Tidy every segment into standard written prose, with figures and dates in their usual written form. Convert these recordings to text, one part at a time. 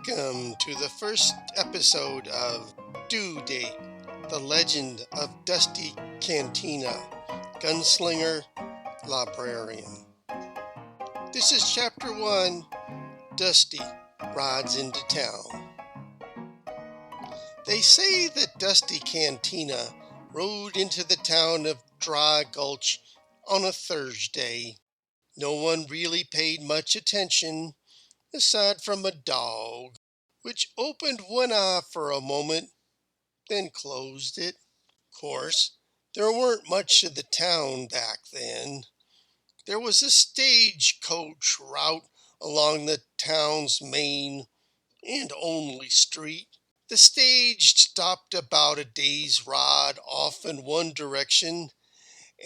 Welcome to the first episode of Due Date, the Legend of Dusty Cantina, Gunslinger, Librarian. This is Chapter 1, Dusty Rides into Town. They say that Dusty Cantina rode into the town of Dry Gulch on a Thursday. No one really paid much attention, aside from a dog, which opened one eye for a moment, then closed it. Of course, there weren't much of the town back then. There was a stagecoach route along the town's main and only street. The stage stopped about a day's ride off in one direction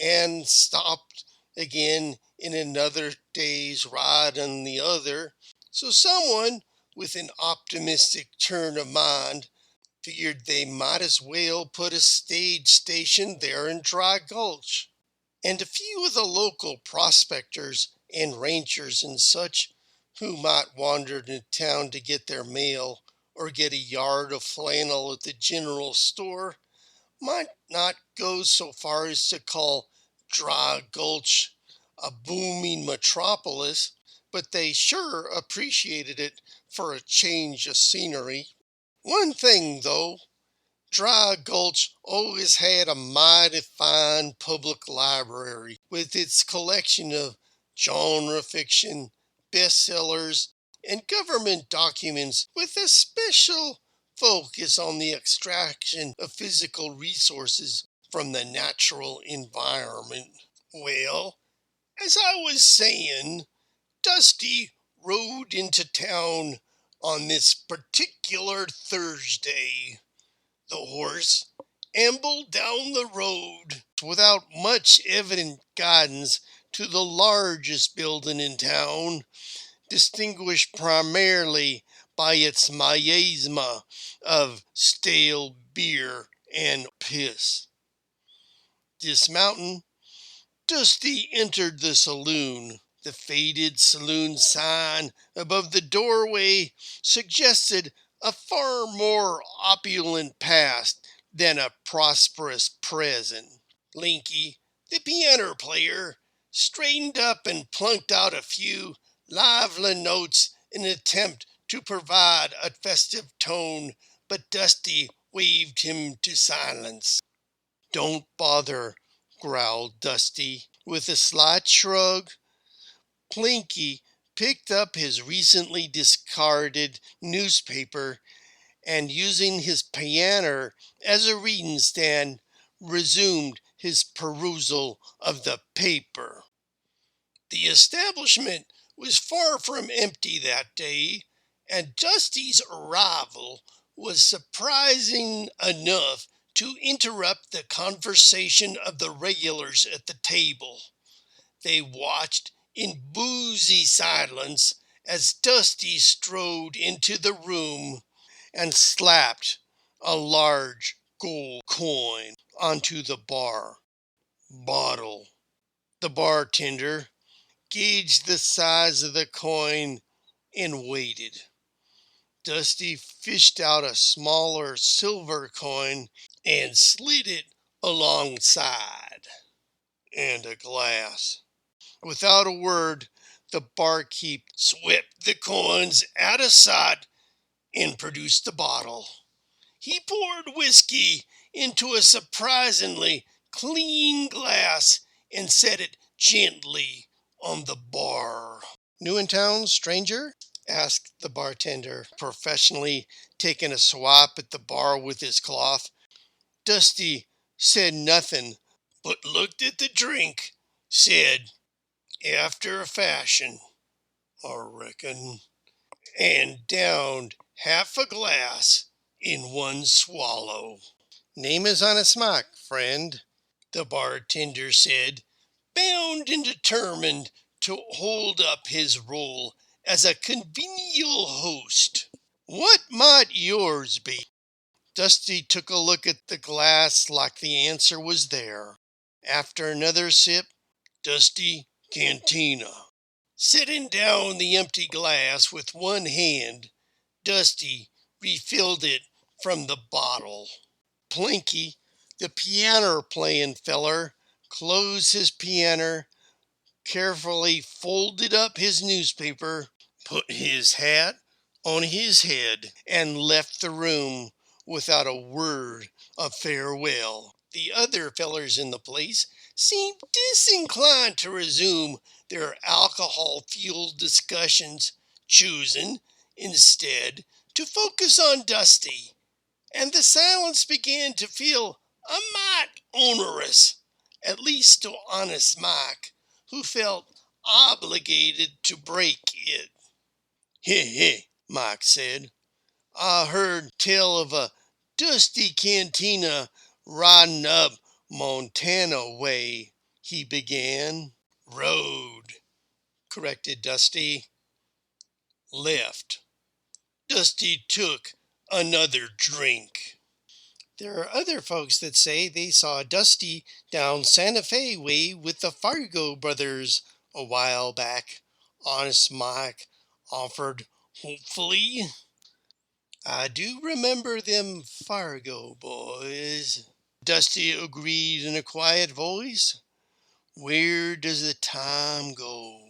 and stopped again in another day's ride on the other. So someone with an optimistic turn of mind figured they might as well put a stage station there in Dry Gulch. And a few of the local prospectors and ranchers and such who might wander into town to get their mail or get a yard of flannel at the general store might not go so far as to call Dry Gulch a booming metropolis, but they sure appreciated it for a change of scenery. One thing, though, Dry Gulch always had a mighty fine public library with its collection of genre fiction, bestsellers, and government documents with a special focus on the extraction of physical resources from the natural environment. Well, as I was saying, Dusty rode into town on this particular Thursday. The horse ambled down the road without much evident guidance to the largest building in town, distinguished primarily by its miasma of stale beer and piss. Dismounting, Dusty entered the saloon. The faded saloon sign above the doorway suggested a far more opulent past than a prosperous present. Linky, the piano player, straightened up and plunked out a few lively notes in an attempt to provide a festive tone, but Dusty waved him to silence. "Don't bother," growled Dusty, with a slight shrug. Plinky picked up his recently discarded newspaper and, using his piano as a reading stand, resumed his perusal of the paper. The establishment was far from empty that day, and Dusty's arrival was surprising enough to interrupt the conversation of the regulars at the table. They watched in boozy silence as Dusty strode into the room and slapped a large gold coin onto the bar bottle. The bartender gauged the size of the coin and waited. Dusty fished out a smaller silver coin and slid it alongside. "And a glass." Without a word, the barkeep swept the coins out of sight and produced the bottle. He poured whiskey into a surprisingly clean glass and set it gently on the bar. "New in town, stranger?" asked the bartender, professionally taking a swap at the bar with his cloth. Dusty said nothing, but looked at the drink, said, "After a fashion, I reckon," and downed half a glass in one swallow. "Name is on a smock, friend," the bartender said, bound and determined to hold up his role as a convivial host. "What might yours be?" Dusty took a look at the glass like the answer was there. After another sip, "Dusty Cantina." Setting down the empty glass with one hand, Dusty refilled it from the bottle. Plinky, the piano playing feller, closed his piano, carefully folded up his newspaper, put his hat on his head, and left the room without a word of farewell. The other fellers in the place seemed disinclined to resume their alcohol-fueled discussions, choosing, instead, to focus on Dusty, and the silence began to feel a mite onerous, at least to honest Mike, who felt obligated to break it. "Heh, Mike said. "I heard tell of a Dusty Cantina riding up Montana way," he began. "Road," corrected Dusty. "Left." Dusty took another drink. There are other folks that say they saw Dusty down Santa Fe way with the Fargo brothers a while back, Honest Mike offered hopefully. "I do remember them Fargo boys," Dusty agreed in a quiet voice. "Where does the time go?"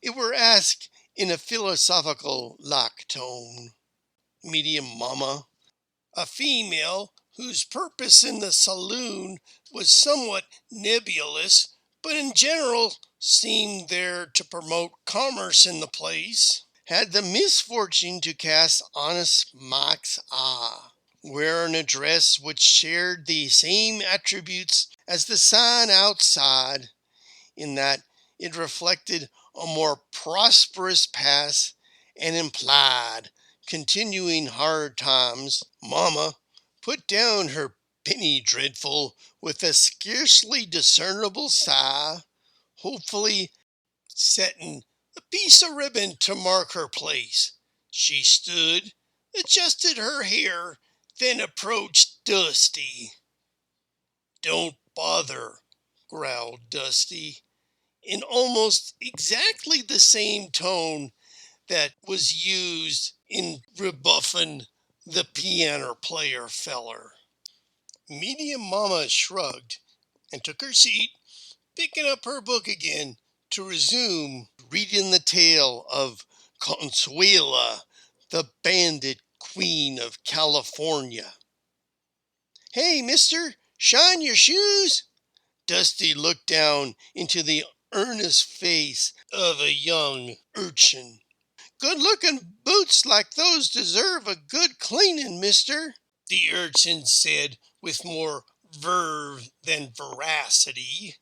It were asked in a philosophical like tone. Medium Mama, a female whose purpose in the saloon was somewhat nebulous, but in general seemed there to promote commerce in the place, had the misfortune to cast Honest Mike's eye, wearing a dress which shared the same attributes as the sign outside, in that it reflected a more prosperous past and implied continuing hard times. Mama put down her penny dreadful with a scarcely discernible sigh, hopefully setting a piece of ribbon to mark her place. She stood, adjusted her hair, then approached Dusty. "Don't bother," growled Dusty, in almost exactly the same tone that was used in rebuffing the piano player feller. Medium Mama shrugged and took her seat, picking up her book again to resume reading the tale of Consuela, the bandit queen of California. "Hey, mister, shine your shoes." Dusty looked down into the earnest face of a young urchin. "Good-looking boots like those deserve a good cleaning, mister," the urchin said with more verve than veracity.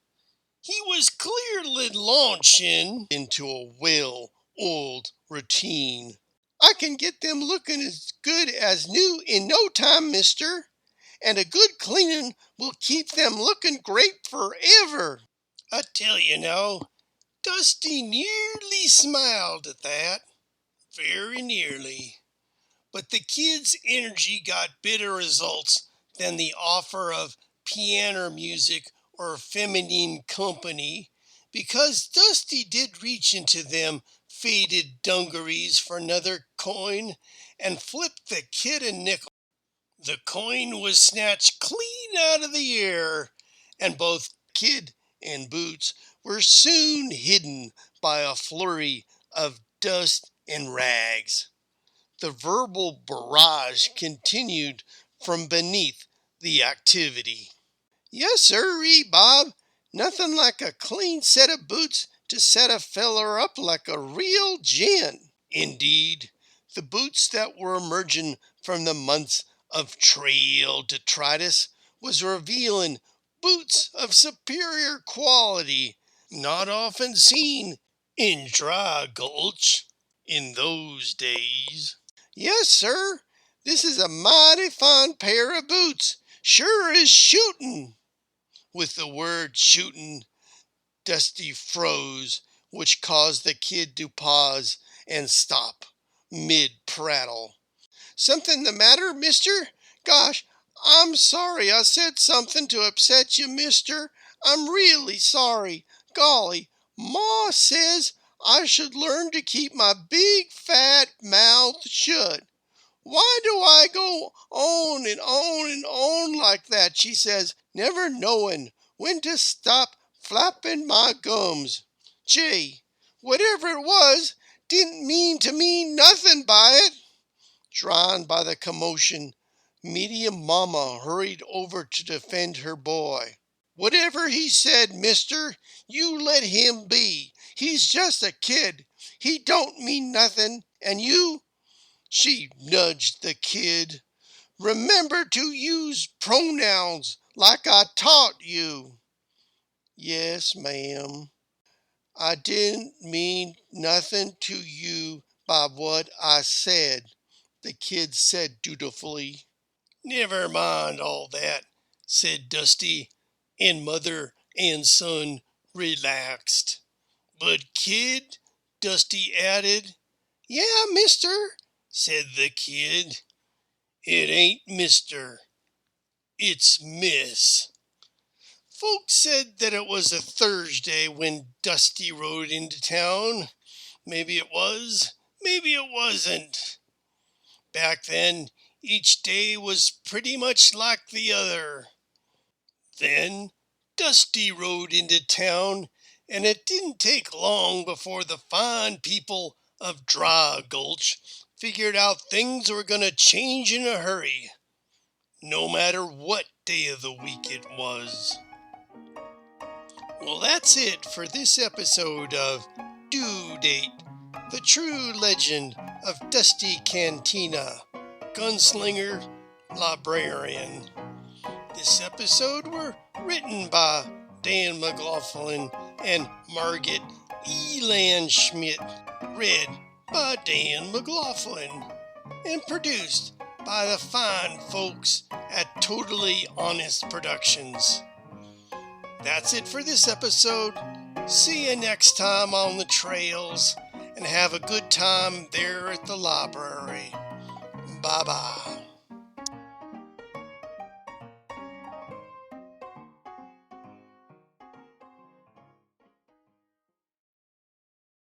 He was clearly launching into a well-oiled routine. "I can get them looking as good as new in no time, mister, and a good cleaning will keep them looking great forever." I tell you now, Dusty nearly smiled at that. Very nearly. But the kid's energy got better results than the offer of piano music or feminine company, because Dusty did reach into them faded dungarees for another coin and flipped the kid a nickel. The coin was snatched clean out of the air, and both kid and boots were soon hidden by a flurry of dust and rags. The verbal barrage continued from beneath the activity. "Yes, sirree, Bob. Nothing like a clean set of boots to set a feller up like a real gent." Indeed, the boots that were emerging from the months of trail detritus was revealing boots of superior quality, not often seen in Dry Gulch in those days. "Yes, sir, this is a mighty fine pair of boots. Sure is shootin'." With the word shootin', Dusty froze, which caused the kid to pause and stop mid-prattle. "Something the matter, mister? Gosh, I'm sorry I said something to upset you, mister. I'm really sorry. Golly, Ma says I should learn to keep my big fat mouth shut. Why do I go on and on and on like that, she says, never knowing when to stop flapping my gums. Gee, whatever it was, didn't mean to mean nothing by it. Drawn by the commotion, Medium Mama hurried over to defend her boy. Whatever he said, mister, you let him be. He's just a kid. He don't mean nothing. And you, she nudged the kid, remember to use pronouns like I taught you. Yes, ma'am. I didn't mean nothing to you by what I said, the kid said dutifully. Never mind all that, said Dusty, and mother and son relaxed. But kid, Dusty added. Yeah, mister, said the kid. It ain't mister, it's miss. Folks said that it was a Thursday when Dusty rode into town. Maybe it was, maybe it wasn't. Back then, each day was pretty much like the other. Then Dusty rode into town, and it didn't take long before the fine people of Dry Gulch figured out things were going to change in a hurry, no matter what day of the week it was. Well, that's it for this episode of Due Date, the true legend of Dusty Cantina, gunslinger, librarian. This episode were written by Dan McLaughlin and Margaret Schmidt, read by Dan McLaughlin, and produced by the fine folks at Totally Honest Productions. That's it for this episode. See you next time on the trails, and have a good time there at the library. Bye-bye.